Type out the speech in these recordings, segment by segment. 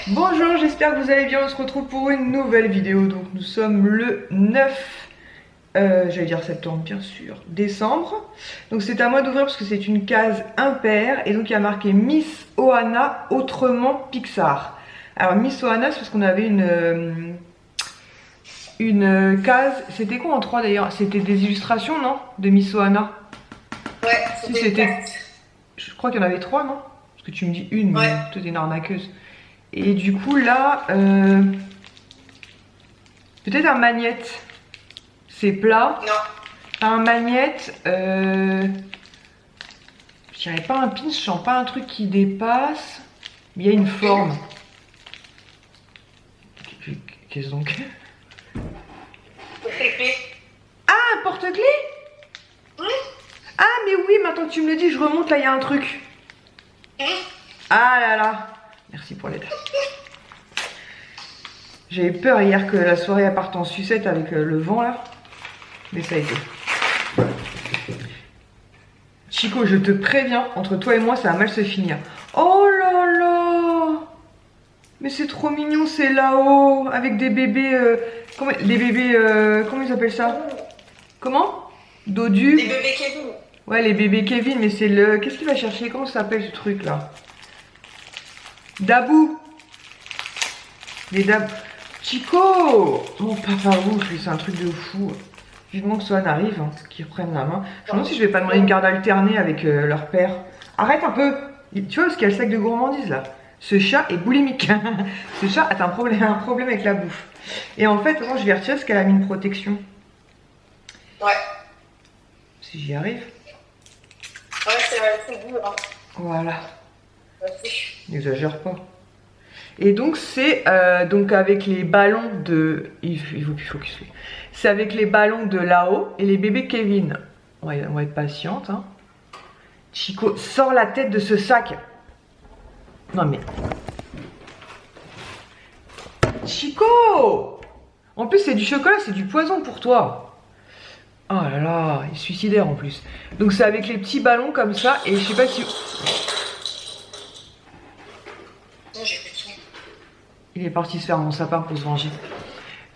Bonjour, j'espère que vous allez bien, on se retrouve pour une nouvelle vidéo. Donc nous sommes le 9, j'allais dire septembre bien sûr, décembre. Donc c'est à moi d'ouvrir parce que c'est une case impaire. Et donc il y a marqué Miss Ohana, autrement Pixar. Alors Miss Ohana c'est parce qu'on avait une case, c'était quoi en 3 d'ailleurs? C'était des illustrations non? De Miss Ohana. Ouais, Si c'était c'était, exact. je crois qu'il y en avait 3 non? Parce que tu me dis une mais Ouais, toi t'es une arnaqueuse. Et du coup là, peut-être un magnète. C'est plat. non. Un magnète. Je dirais pas un pinch, je sens pas un truc qui dépasse. Mais il y a une forme. Qu'est-ce donc? C'était fait. Ah, un porte-clés? Hum, Ah, mais oui, maintenant que tu me le dis, je remonte, là, il y a un truc. hum. Ah là là. Merci pour l'aide. J'avais peur hier que la soirée parte en sucette avec le vent, là. Mais ça a été. Chico, je te préviens, entre toi et moi, ça va mal se finir. Oh là là! Mais c'est trop mignon, c'est là-haut, avec des bébés... comment, les bébés... comment ils appellent ça? Comment? Dodu? Les bébés Kevin. Ouais, les bébés Kevin, mais c'est le... Qu'est-ce qu'il va chercher? Comment ça s'appelle ce truc-là? Dabou! Les Dabou... Chico! Mon papa rouge, c'est un truc de fou. Vivement que Swan arrive, hein, qu'ils reprennent la main. Je me demande si je vais pas demander une garde alternée avec leur père. Arrête un peu! Tu vois, parce qu'il y a le sac de gourmandise, là. Ce chat est boulimique. Ce chat a un problème avec la bouffe. Et en fait, moi, je vais retirer parce qu'elle a mis une protection. Ouais. Si j'y arrive. Ouais, c'est vrai, c'est dur. Hein. Voilà. Vas-y. N'exagère pas. Et donc, c'est donc avec les ballons de... Il faut qu'il soit. C'est avec les ballons de là-haut et les bébés Kevin. On va être patiente. Hein. Chico, sors la tête de ce sac. Non mais... Chico! En plus, c'est du chocolat, c'est du poison pour toi. Oh là là, il est suicidaire en plus. Donc c'est avec les petits ballons comme ça. Et je sais pas si... Non, j'ai plus de son. Il est parti se faire mon sapin pour se venger.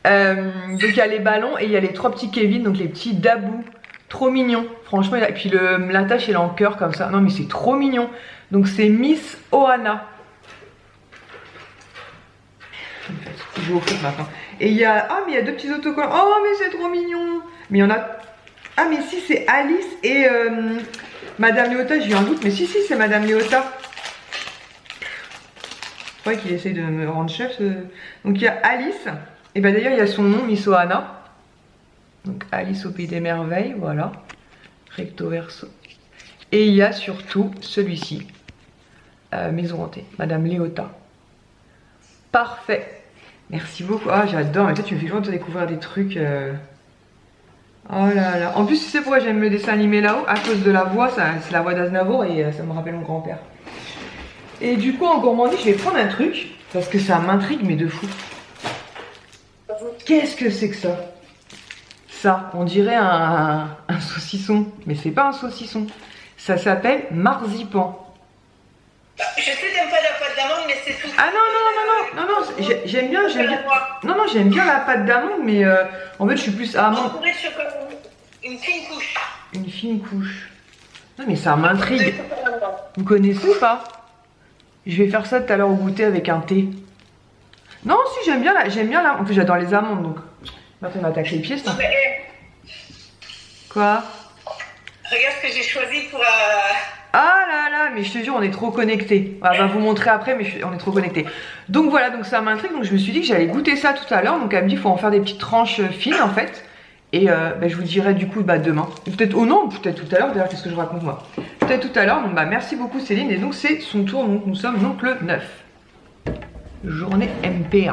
Donc il y a les ballons et il y a les 3 petits Kevin, donc les petits Dabou. Trop mignon. Franchement, et puis l'attache elle est en cœur comme ça. Non mais c'est trop mignon. Donc c'est Miss Ohana. Je vais au foot maintenant. Et il y a... Ah mais il y a 2 petits autocollants. Oh mais c'est trop mignon. Mais il y en a... Ah mais si c'est Alice et Madame Léota. J'ai eu un doute. Mais si c'est Madame Léota. Je croyais qu'il essaye de me rendre chef. Donc il y a Alice. Et ben d'ailleurs il y a son nom, Miss Ohana. Donc Alice au pays des merveilles, voilà. Recto verso. Et il y a surtout celui-ci. Maison hantée, Madame Léota. Parfait. Merci beaucoup. Ah j'adore, mais toi tu me fais toujours te découvrir des trucs. Oh là là. En plus tu sais pourquoi j'aime le dessin animé là-haut? À cause de la voix, c'est la voix d'Aznavour et ça me rappelle mon grand-père. Et du coup en gourmandise je vais prendre un truc. Parce que ça m'intrigue mais de fou. Qu'est-ce que c'est que ça? Ça, on dirait un saucisson, mais c'est pas un saucisson. Ça s'appelle marzipan. Bah, je sais que t'aimes pas la pâte d'amande, mais c'est tout. Ah non, j'aime bien, j'aime bien la pâte d'amande, mais en fait je suis plus amande. Entouré de chocolat. Une fine couche. Une fine couche. Non mais ça m'intrigue. De chocolat blanc. Vous connaissez ou pas? Je vais faire ça tout à l'heure au goûter avec un thé. Non, si j'aime bien la. En plus j'adore les amandes donc. Maintenant on attaque les pieds, ça. Non, mais, Quoi? regarde ce que j'ai choisi pour. Ah là là, mais je te jure, on est trop connectés. On va vous montrer après, mais on est trop connectés. Donc voilà, donc ça m'intrigue. Donc je me suis dit que j'allais goûter ça tout à l'heure. Donc elle me dit qu'il faut en faire des petites tranches fines en fait. Et bah, je vous dirai du coup demain. Peut-être, oh non, peut-être tout à l'heure. D'ailleurs, qu'est-ce que je raconte moi? Peut-être tout à l'heure. Donc bah merci beaucoup Céline. Et donc c'est son tour. Donc nous sommes donc le 9. Journée MP1.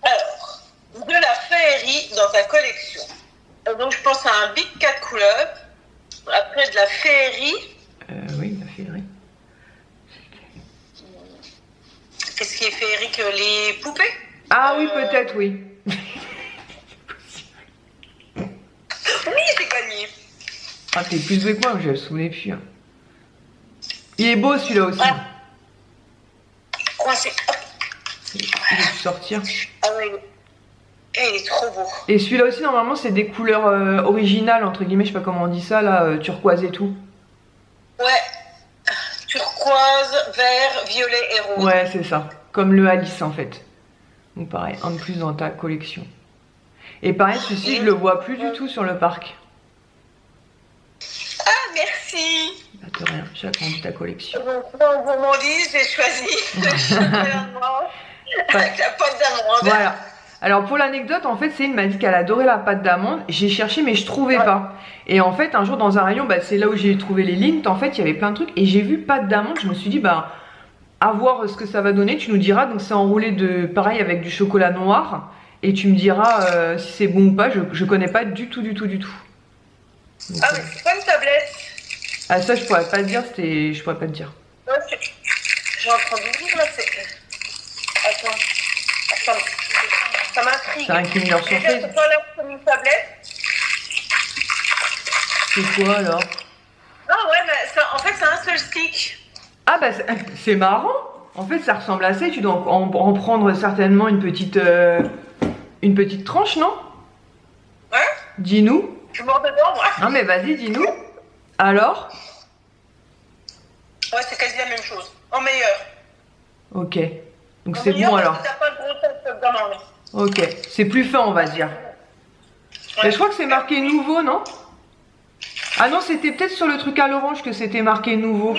Alors, de la féerie dans ta collection. Donc, je pense à un Big Cat Club. Après, de la féerie. Oui, la féerie. Qu'est-ce qui est féerique? Les poupées? Ah oui, peut-être, oui. Oui, j'ai gagné. Ah, t'es plus doué que moi, je me souvenais plus. Hein. Il est beau celui-là aussi. Ah. coincé. Hop. Il va sortir. Ah oui. Et il est trop beau. Et celui-là aussi, normalement, c'est des couleurs originales, entre guillemets, je sais pas comment on dit ça, là, turquoise et tout. Ouais. Turquoise, vert, violet et rose. Ouais, c'est ça. Comme le Alice, en fait. Donc pareil, un de plus dans ta collection. Et pareil, celui-ci, je le vois plus du tout sur le parc. Ah, merci. Bah, de rien, j'ai agrandi ta collection. Donc, en gourmandise, j'ai choisi le chocolat noir avec la pâte d'amande. Voilà. Alors pour l'anecdote, en fait, Céline m'a dit qu'elle adorait la pâte d'amande. J'ai cherché mais je trouvais pas. Et en fait, un jour dans un rayon, bah, c'est là où j'ai trouvé les lignes. En fait, il y avait plein de trucs et j'ai vu pâte d'amande. Je me suis dit, bah, à voir ce que ça va donner. Tu nous diras. Donc c'est enroulé de pareil avec du chocolat noir et tu me diras si c'est bon ou pas. Je connais pas du tout. Donc, ah mais c'est pas une tablette. Ah ça, je pourrais pas te dire. Je pourrais pas te dire. Ouais, j'ai en train d'ouvrir là. Attends. Ça m'intrigue. C'est un Kinder Surprise. C'est pas l'air comme une tablette. C'est quoi alors? Ah ouais, mais ça, en fait c'est un seul stick. Ah bah c'est marrant. En fait, ça ressemble à ça. Tu dois en prendre certainement une petite tranche, non? Ouais. Dis-nous. Je suis mort dedans, moi. Non mais vas-y, dis-nous. Alors? Ouais, c'est quasi la même chose. En meilleur. Ok. Donc c'est bon alors. T'as pas de gros test dans ma main. Ok. C'est plus fin, on va dire. Ouais. Mais je crois que c'est marqué nouveau, non? Ah non, c'était peut-être sur le truc à l'orange que c'était marqué nouveau.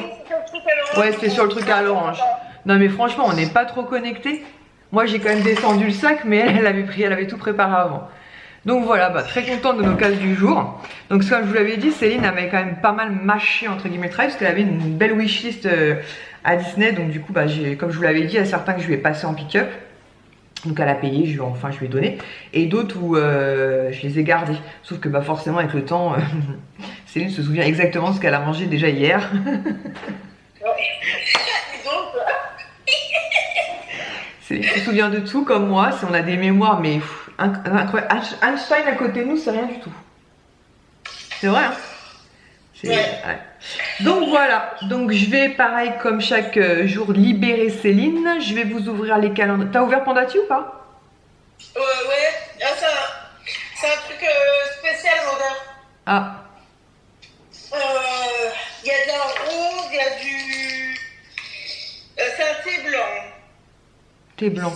Ouais, c'était sur le truc à l'orange. Non mais franchement, on n'est pas trop connectés. Moi, j'ai quand même descendu le sac, mais elle avait tout préparé avant. Donc voilà, bah, très contente de nos cases du jour. Donc comme je vous l'avais dit, Céline avait quand même pas mal mâché entre guillemets le travail parce qu'elle avait une belle wishlist à Disney. Donc du coup, bah, comme je vous l'avais dit, il y a certains que je lui ai passé en pick-up. Donc elle a payé, je lui ai donné. Et d'autres où je les ai gardés. Sauf que bah, forcément avec le temps, Céline se souvient exactement de ce qu'elle a mangé déjà hier. Céline se souvient de tout comme moi. On a des mémoires mais incroyable. Einstein à côté de nous, c'est rien du tout. C'est vrai, hein? Ouais. Donc voilà, donc je vais pareil comme chaque jour libérer Céline. Je vais vous ouvrir les calendriers. T'as ouvert Pandati ou pas? Ouais, ah, c'est un truc spécial, Modin. Ah. Il y a de la rose, il y a du... c'est un thé blanc. Thé blanc.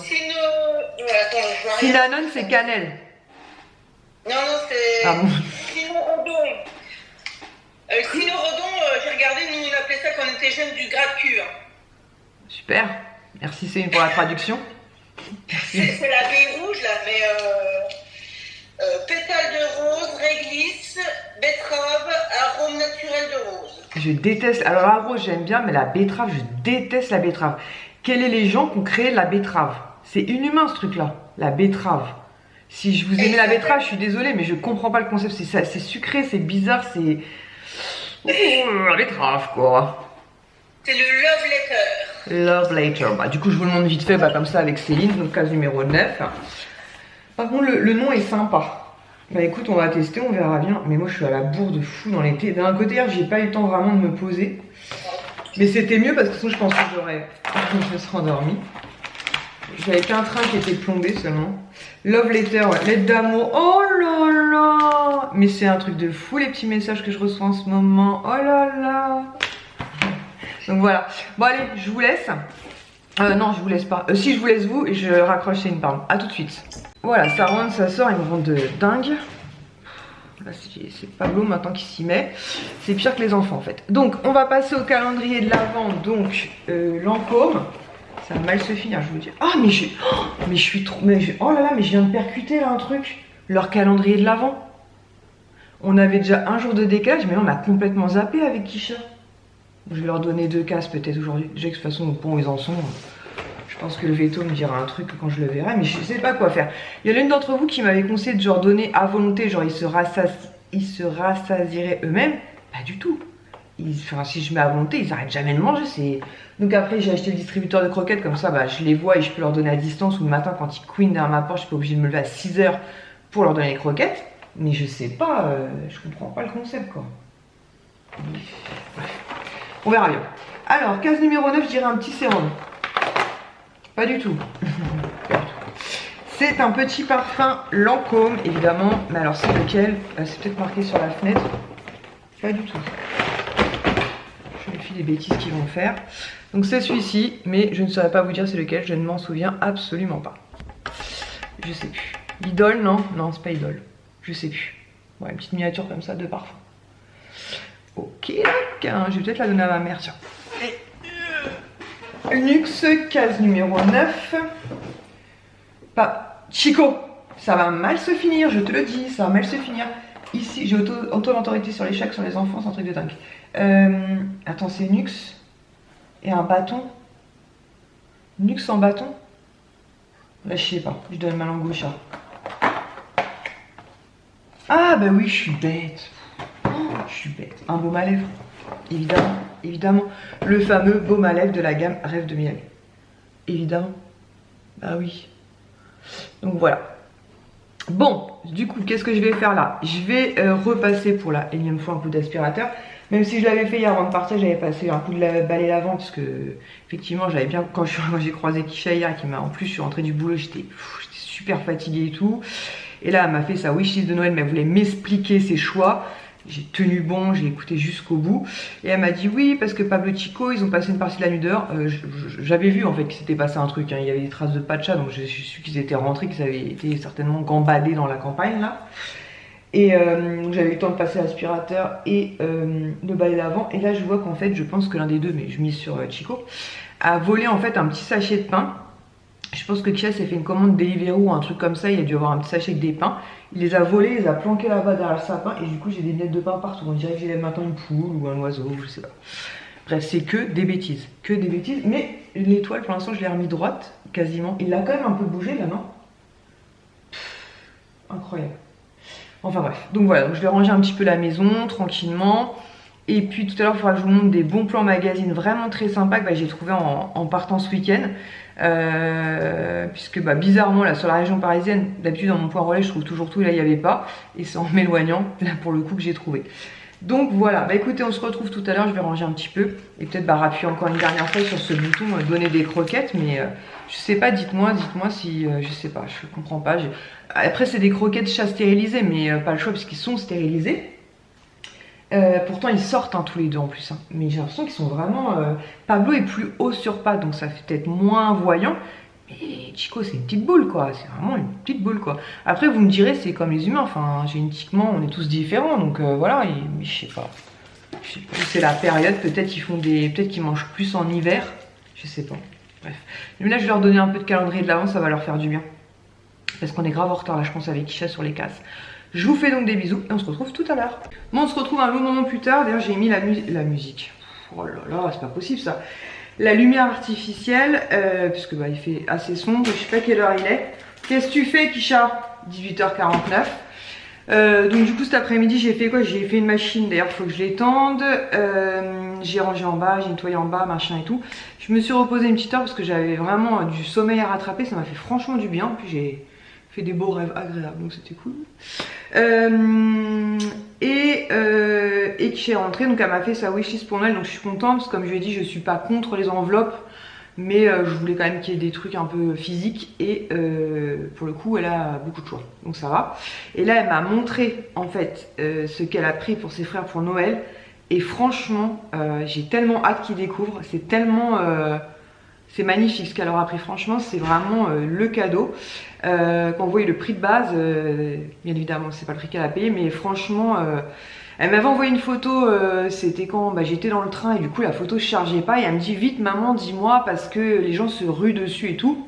Cinnamon, c'est cannelle. Non, c'est... Ah bon? Cynorhodon. Cynorhodon, j'ai regardé, nous on appelait ça quand on était jeunes du gras de cul. Super. Merci Céline pour la traduction. C'est la baie rouge là, mais pétales de rose, réglisse, betterave, arôme naturel de rose. Je déteste, alors la rose j'aime bien, mais la betterave, je déteste la betterave. Quels sont les gens qui ont créé la betterave? C'est inhumain ce truc là, la betterave. Si je vous aimais la betterave, je suis désolée, mais je comprends pas le concept. C'est sucré, c'est bizarre, c'est... la betterave quoi. C'est le love letter. Love letter. Bah, du coup, je vous le montre vite fait, bah, comme ça avec Céline, donc case numéro 9. Par contre, le nom est sympa. Bah écoute, on va tester, on verra bien. Mais moi, je suis à la bourre de fou dans l'été. D'un côté, j'ai pas eu le temps vraiment de me poser. Mais c'était mieux parce que sinon, je pense que je me serais endormie. J'avais qu'un train qui était plombé seulement. Love letter, ouais. Lettre d'amour. Oh là là. Mais c'est un truc de fou les petits messages que je reçois en ce moment. Oh là là. Donc voilà. Bon allez, je vous laisse. Non, je vous laisse pas. Si, je vous laisse vous et je raccroche Céline, pardon. A tout de suite. Voilà, ça rentre, ça sort, ils me rendent de dingue. Là, c'est Pablo maintenant qui s'y met. C'est pire que les enfants en fait. Donc, on va passer au calendrier de l'Avent. Donc, Lancôme. Ça va mal se finir, je vous dis. Ah, mais je suis trop... oh là là, mais je viens de percuter là un truc. Leur calendrier de l'Avent. On avait déjà un jour de décalage, mais là, on a complètement zappé avec Kisha. Je vais leur donner 2 cases peut-être aujourd'hui. Déjà que de toute façon, au point où ils en sont, je pense que le veto me dira un truc quand je le verrai, mais je sais pas quoi faire. Il y a l'une d'entre vous qui m'avait conseillé de genre donner à volonté, genre ils se rassasieraient eux-mêmes. Pas du tout. Enfin, si je mets à volonté, ils arrêtent jamais de manger. Donc après, j'ai acheté le distributeur de croquettes, comme ça, bah, je les vois et je peux leur donner à distance. Ou le matin, quand ils couinent derrière ma porte, je suis pas obligée de me lever à 6 h pour leur donner les croquettes. Mais je sais pas, je comprends pas le concept, quoi. Bref. On verra bien. Alors, case numéro 9, je dirais un petit sérum. Pas du tout. C'est un petit parfum Lancôme, évidemment. Mais alors, c'est lequel? C'est peut-être marqué sur la fenêtre. Pas du tout. Je me fie des bêtises qu'ils vont faire. Donc, c'est celui-ci, mais je ne saurais pas vous dire c'est lequel. Je ne m'en souviens absolument pas. Je sais plus. Idol, non? Non, c'est pas Idol. Je sais plus. Ouais, une petite miniature comme ça de parfum. Ok, je vais peut-être la donner à ma mère, tiens. Luxe, case numéro 9. Pas. Chico, ça va mal se finir, je te le dis, ça va mal se finir. Ici, j'ai auto-autorité sur les chèques, sur les enfants, c'est un truc de dingue. Attends, c'est Nux et un bâton. Nux en bâton? Là, je sais pas, je donne ma langue au chat. Ah, bah oui, je suis bête. Oh, je suis bête. Un baume à lèvres, évidemment, évidemment. Le fameux baume à lèvres de la gamme Rêve de miel. Évidemment. Bah oui. Donc voilà. Bon, du coup, qu'est-ce que je vais faire là? Je vais repasser pour la énième fois un coup d'aspirateur. Même si je l'avais fait hier avant de partir, j'avais passé un coup de balai lavant parce que effectivement, j'avais bien quand j'ai croisé Kisha hier, qui m'a en plus, je suis rentrée du boulot, j'étais super fatiguée et tout. Et là, elle m'a fait sa wishlist de Noël, mais elle voulait m'expliquer ses choix. J'ai tenu bon, j'ai écouté jusqu'au bout. Et elle m'a dit oui, parce que Pablo Chico, ils ont passé une partie de la nuit dehors. J'avais vu en fait qu'il s'était passé un truc, hein. Il y avait des traces de pas de chat, donc je suis sûre qu'ils étaient rentrés, qu'ils avaient été certainement gambadés dans la campagne là. Et j'avais eu le temps de passer l'aspirateur et le balai lavant. Et là, je vois qu'en fait, je pense que l'un des deux, mais je mise sur Chico, a volé en fait un petit sachet de pain. Je pense que Kia s'est fait une commande Deliveroo ou un truc comme ça, il a dû avoir un petit sachet avec des pains. Il les a volés, il les a planqués là-bas derrière le sapin et du coup j'ai des miettes de pain partout. On dirait que j'ai maintenant une poule ou un oiseau, je sais pas. Bref, c'est que des bêtises, Mais l'étoile pour l'instant je l'ai remis droite, quasiment. Il a quand même un peu bougé là, non? Incroyable. Enfin bref, donc voilà, donc je vais ranger un petit peu la maison tranquillement. Et puis tout à l'heure, il faudra que je vous montre des bons plans magazine vraiment très sympas que j'ai trouvé en partant ce week-end. Puisque bizarrement là sur la région parisienne, d'habitude dans mon point relais je trouve toujours tout et là il n'y avait pas. Et c'est en m'éloignant là pour le coup que j'ai trouvé. Donc voilà, écoutez, on se retrouve tout à l'heure, je vais ranger un petit peu. Et peut-être appuyer encore une dernière fois sur ce bouton donner des croquettes. Mais je sais pas, dites-moi si, je sais pas, je comprends pas. Après c'est des croquettes chat stérilisées mais pas le choix puisqu'ils sont stérilisés. Pourtant ils sortent tous les deux en plus, hein. Mais j'ai l'impression qu'ils sont vraiment... Pablo est plus haut sur pattes donc ça fait peut-être moins voyant. Mais Chico c'est une petite boule quoi, c'est vraiment une petite boule quoi. Après vous me direz c'est comme les humains, enfin génétiquement on est tous différents donc voilà, mais je sais pas. C'est la période, peut-être qu'ils mangent plus en hiver, je sais pas. Bref. Mais là je vais leur donner un peu de calendrier de l'avant, ça va leur faire du bien. Parce qu'on est grave en retard là je pense avec Kisha sur les casses. Je vous fais donc des bisous et on se retrouve tout à l'heure. Bon, on se retrouve un long moment plus tard. D'ailleurs, j'ai mis la musique. Oh là là, c'est pas possible ça. La lumière artificielle, puisque il fait assez sombre. Je sais pas quelle heure il est. Qu'est-ce que tu fais, Kisha? 18h49. Donc du coup, cet après-midi, j'ai fait quoi? J'ai fait une machine. D'ailleurs, il faut que je l'étende. J'ai rangé en bas, j'ai nettoyé en bas, machin et tout. Je me suis reposée une petite heure parce que j'avais vraiment du sommeil à rattraper. Ça m'a fait franchement du bien. Puis j'ai fait des beaux rêves agréables, donc c'était cool. Et qui est rentrée, donc elle m'a fait sa wishlist pour Noël, donc je suis contente parce que comme je lui ai dit, je suis pas contre les enveloppes, mais je voulais quand même qu'il y ait des trucs un peu physiques et pour le coup elle a beaucoup de choix, donc ça va. Et là elle m'a montré en fait ce qu'elle a pris pour ses frères pour Noël et franchement j'ai tellement hâte qu'ils découvrent, c'est tellement... c'est magnifique ce qu'elle leur a pris, franchement c'est vraiment le cadeau. Quand vous voyez le prix de base, bien évidemment c'est pas le prix qu'elle a payé, mais franchement elle m'avait envoyé une photo, c'était quand j'étais dans le train et du coup la photo se chargeait pas et elle me dit vite maman dis-moi parce que les gens se ruent dessus et tout.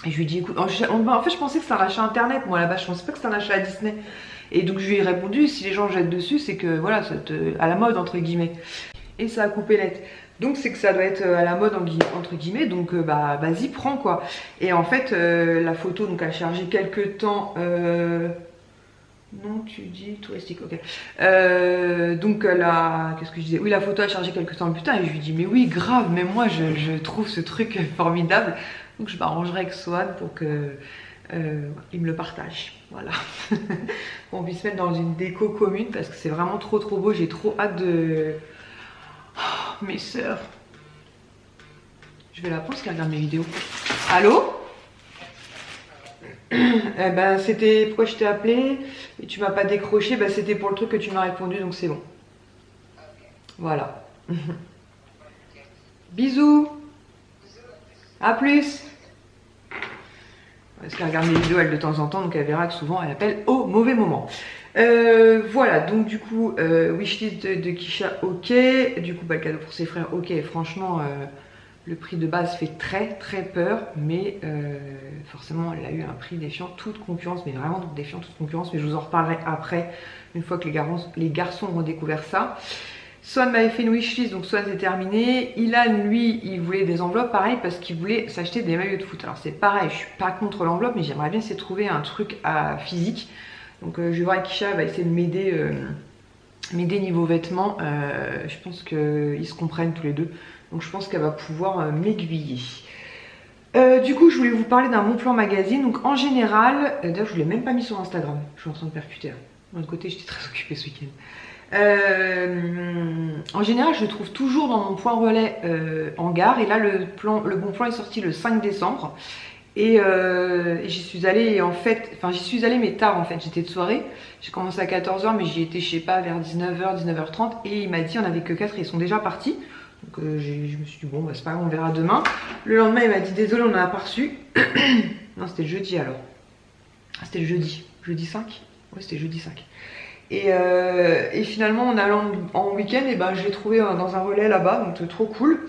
Et je lui dis écoute, en fait je pensais que c'était un achat internet moi là-bas, je pensais pas que c'était un achat à Disney. Et donc je lui ai répondu si les gens jettent dessus c'est que voilà c'est à la mode entre guillemets. Et ça a coupé net. Donc c'est que ça doit être à la mode entre guillemets, donc vas-y prends quoi. Et en fait la photo donc a chargé quelques temps, non tu dis touristique, ok. Donc qu'est-ce que je disais, oui la photo a chargé quelques temps plus tard et je lui dis mais oui grave, mais moi je trouve ce truc formidable. Donc je m'arrangerai avec Swan pour que il me le partage, voilà. Qu'on puisse mettre dans une déco commune parce que c'est vraiment trop beau, j'ai trop hâte de... Oh, mes sœurs. Je vais la prendre parce qu'elle regarde mes vidéos. Allô? Eh ben, c'était pourquoi je t'ai appelé et tu m'as pas décroché. Ben, c'était pour le truc que tu m'as répondu, donc c'est bon. Voilà. Bisous. À plus. Parce qu'elle regarde mes vidéos elle de temps en temps, donc elle verra que souvent elle appelle au mauvais moment. Voilà, donc du coup, wishlist de Kisha, ok. Du coup, bah, le cadeau pour ses frères, ok. Franchement, le prix de base fait très très peur, mais forcément, elle a eu un prix défiant toute concurrence, mais vraiment défiant toute concurrence. Mais je vous en reparlerai après, une fois que les garçons auront découvert ça. Swan m'avait fait une wishlist, donc Swan c'est terminé. Ilan, lui, il voulait des enveloppes, pareil, parce qu'il voulait s'acheter des maillots de foot. Alors c'est pareil, je suis pas contre l'enveloppe, mais j'aimerais bien essayer de trouver un truc à physique. Donc je vais voir avec Kisha, elle va essayer de m'aider niveau vêtements. Je pense qu'ils se comprennent tous les deux, donc je pense qu'elle va pouvoir m'aiguiller. Du coup, je voulais vous parler d'un Bon Plan magazine. Donc en général, d'ailleurs je ne l'ai même pas mis sur Instagram, je suis en train de percuter. D'un autre côté, j'étais très occupée ce week-end. En général, je le trouve toujours dans mon point relais en gare. Et là, le Bon Plan est sorti le 5 décembre. Et j'y suis allée, et en fait, enfin j'y suis allée mais tard en fait, j'étais de soirée. J'ai commencé à 14 h, mais j'y étais, je sais pas, vers 19 h, 19 h 30. Et il m'a dit, on avait que 4 et ils sont déjà partis. Donc je me suis dit, bon, bah, c'est pas grave, on verra demain. Le lendemain, il m'a dit, désolé, on en a pas reçu. Non, c'était le jeudi alors. C'était le jeudi. Jeudi 5? Oui, c'était jeudi 5. Et finalement, en allant en week-end, et ben, je l'ai trouvé dans un relais là-bas, donc trop cool.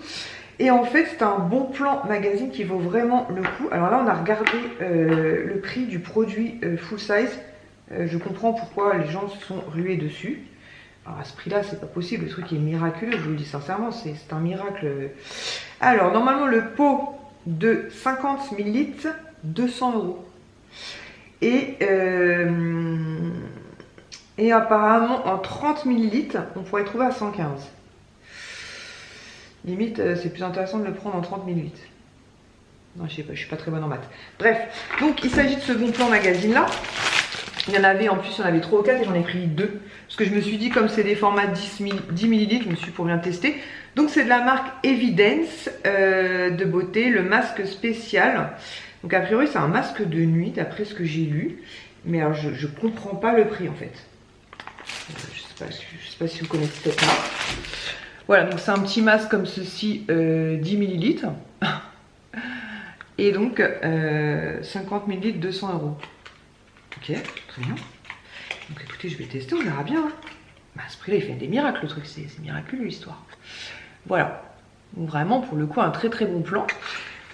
Et en fait, c'est un Bon Plan magazine qui vaut vraiment le coup. Alors là, on a regardé le prix du produit full size. Je comprends pourquoi les gens se sont rués dessus. Alors à ce prix-là, c'est pas possible. Le truc est miraculeux, je vous le dis sincèrement, c'est un miracle. Alors, normalement, le pot de 50 ml, 200 €. Et apparemment, en 30 ml, on pourrait trouver à 115. Limite, c'est plus intéressant de le prendre en 30 ml. Non, je sais pas, je suis pas très bonne en maths. Bref, donc il s'agit de ce Bon Plan magazine là. Il y en avait, en plus, il y en avait 3 ou 4 et j'en ai pris 2. Parce que je me suis dit, comme c'est des formats 10 ml, je me suis pour bien tester. Donc c'est de la marque Evidence de beauté, le masque spécial. Donc a priori, c'est un masque de nuit, d'après ce que j'ai lu. Mais alors, je comprends pas le prix en fait. Je sais pas si vous connaissez cette marque. Voilà, donc c'est un petit masque comme ceci, 10 ml. Et donc 50 ml, 200 €. Ok, très bien. Donc écoutez, je vais tester, on verra bien. Hein. Bah, à ce prix-là, il fait des miracles le truc, c'est miraculeux l'histoire. Voilà, donc vraiment pour le coup un très très bon plan.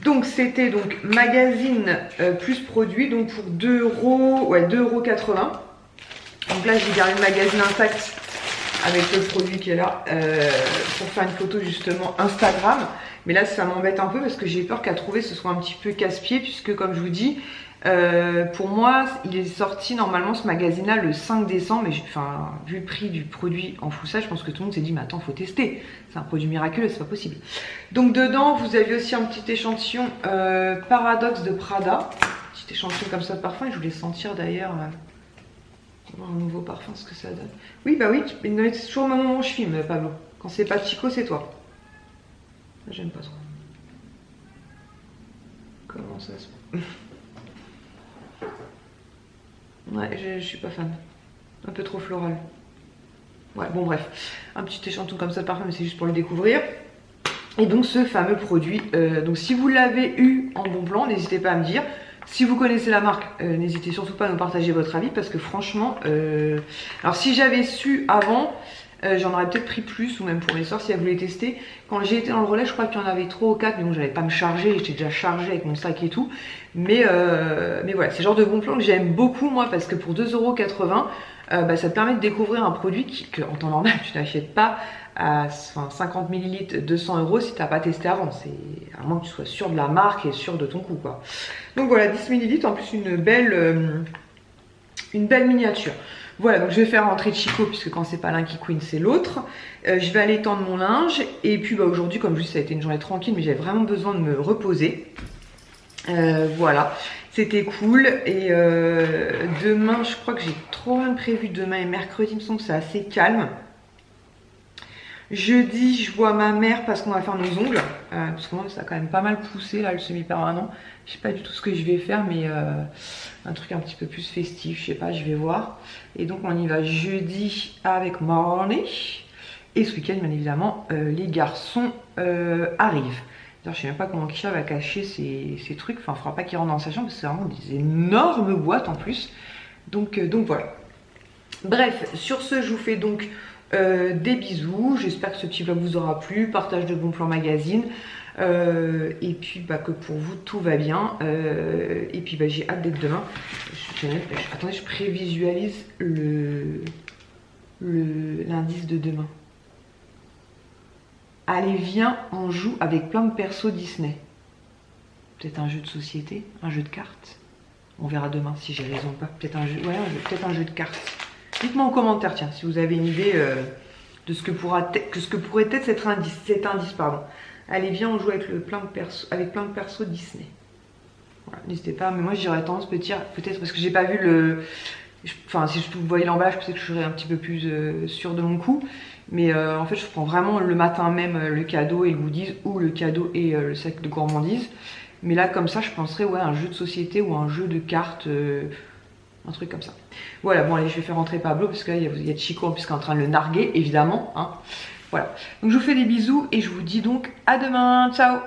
Donc c'était donc magazine plus produit, donc pour 2 €, ouais 2,80 €. Donc là j'ai gardé le magazine intact avec le produit qui est là pour faire une photo justement Instagram. Mais là ça m'embête un peu parce que j'ai peur qu'à trouver ce soit un petit peu casse-pied, puisque comme je vous dis, pour moi il est sorti normalement ce magazine là le 5 décembre. Mais enfin, vu le prix du produit en full size, je pense que tout le monde s'est dit mais attends, faut tester, c'est un produit miraculeux, c'est pas possible. Donc dedans vous avez aussi un petit échantillon Paradoxe de Prada, petit échantillon comme ça de parfum. Et je voulais sentir d'ailleurs un nouveau parfum, ce que ça donne. Oui bah oui, c'est toujours au moment où je filme, Pablo. Quand c'est pas Chico, c'est toi. J'aime pas trop. Comment ça se passe? Ouais, je suis pas fan. Un peu trop floral. Ouais, bon bref. Un petit échantillon comme ça de parfum, mais c'est juste pour le découvrir. Et donc ce fameux produit. Donc si vous l'avez eu en bon plan, n'hésitez pas à me dire. Si vous connaissez la marque, n'hésitez surtout pas à nous partager votre avis, parce que franchement, alors si j'avais su avant, j'en aurais peut-être pris plus, ou même pour mes soeurs si elles voulaient tester. Quand j'ai été dans le relais, je crois qu'il y en avait 3 ou 4, mais bon, j'allais pas me charger, j'étais déjà chargée avec mon sac et tout. Mais voilà, c'est le genre de bon plan que j'aime beaucoup moi, parce que pour 2,80 €, bah, ça te permet de découvrir un produit que en temps normal tu n'achètes pas à 50 ml, 200 € si tu n'as pas testé avant. C'est à moins que tu sois sûr de la marque et sûr de ton coup quoi. Donc voilà, 10 ml, en plus une belle miniature. Voilà, donc je vais faire rentrer Chico, puisque quand c'est pas l'un qui queen, c'est l'autre. Je vais aller tendre mon linge. Et puis bah, aujourd'hui, comme je dis, ça a été une journée tranquille, mais j'avais vraiment besoin de me reposer. Voilà, c'était cool. Et demain, je crois que j'ai trop rien de prévu. Demain et mercredi, il me semble que c'est assez calme. Jeudi, je vois ma mère parce qu'on va faire nos ongles. parce que moi ça a quand même pas mal poussé là le semi-permanent. Je sais pas du tout ce que je vais faire, mais un truc un petit peu plus festif, je sais pas, je vais voir. Et donc on y va jeudi avec Marnie. Et ce week-end, bien évidemment, les garçons arrivent. Je sais même pas comment Kisha va cacher ces trucs. Enfin, il faudra pas qu'il rentre dans sa chambre parce que c'est vraiment des énormes boîtes en plus. Donc voilà. Bref, sur ce, je vous fais donc des bisous. J'espère que ce petit vlog vous aura plu. Partage de bons plans magazine. Et puis bah, que pour vous tout va bien. Et puis bah, j'ai hâte d'être demain. Attendez, je prévisualise l'indice de demain. Allez, viens, on joue avec plein de persos Disney. Peut-être un jeu de société, un jeu de cartes. On verra demain si j'ai raison ou pas. Peut-être un jeu, ouais, peut-être un jeu de cartes. Dites-moi en commentaire, tiens, si vous avez une idée de ce que pourrait être cet indice, pardon. Allez, viens, on joue avec plein de persos Disney. Voilà, n'hésitez pas, mais moi j'aurais tendance peut-être parce que j'ai pas vu le. Enfin, si je voyais l'emballage, peut-être que je serais un petit peu plus sûre de mon coup. Mais en fait, je prends vraiment le matin même le cadeau et le goodies, ou le cadeau et le sac de gourmandise. Mais là, comme ça, je penserais ouais, un jeu de société ou un jeu de cartes, un truc comme ça. Voilà, bon allez, je vais faire rentrer Pablo, parce que là, il y a Chico puisqu'il est en train de le narguer, évidemment. Hein. Voilà, donc je vous fais des bisous et je vous dis donc à demain. Ciao!